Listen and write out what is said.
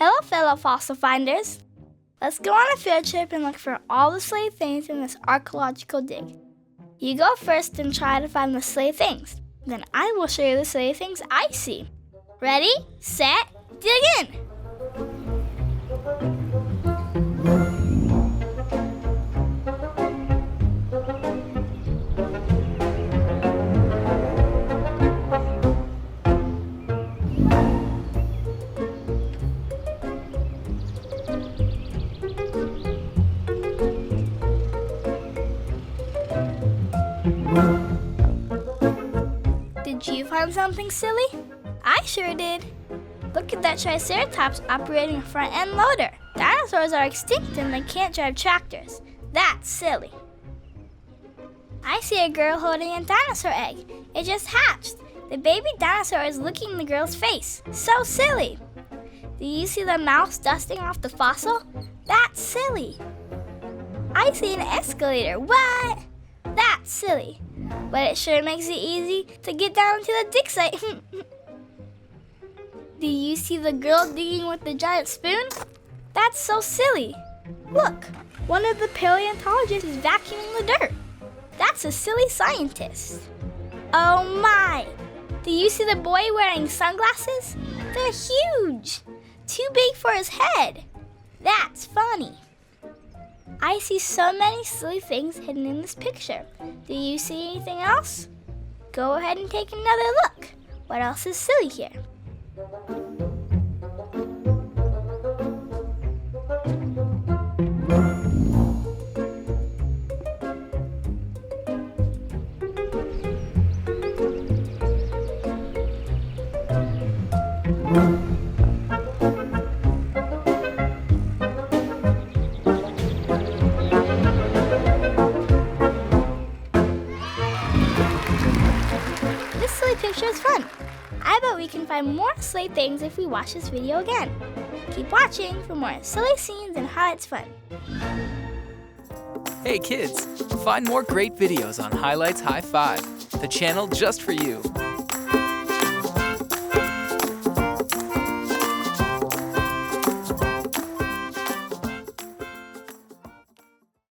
Hello, fellow fossil finders. Let's go on a field trip and look for all the silly things in this archaeological dig. You go first and try to find the silly things. Then I will show you the silly things I see. Ready, set, dig in! Did you find something silly? I sure did. Look at that Triceratops operating a front-end loader. Dinosaurs are extinct and they can't drive tractors. That's silly. I see a girl holding a dinosaur egg. It just hatched. The baby dinosaur is licking the girl's face. So silly. Do you see the mouse dusting off the fossil? That's silly. I see an escalator. What? That's silly. But it sure makes it easy to get down to the dig site. Do you see the girl digging with the giant spoon? That's so silly. Look, one of the paleontologists is vacuuming the dirt. That's a silly scientist. Oh my! Do you see the boy wearing sunglasses? They're huge. Too big for his head. That's funny. I see so many silly things hidden in this picture. Do you see anything else? Go ahead and take another look. What else is silly here? This silly picture is fun. I bet we can find more silly things if we watch this video again. Keep watching for more silly scenes and highlights fun. Hey kids, find more great videos on Highlights High Five, the channel just for you.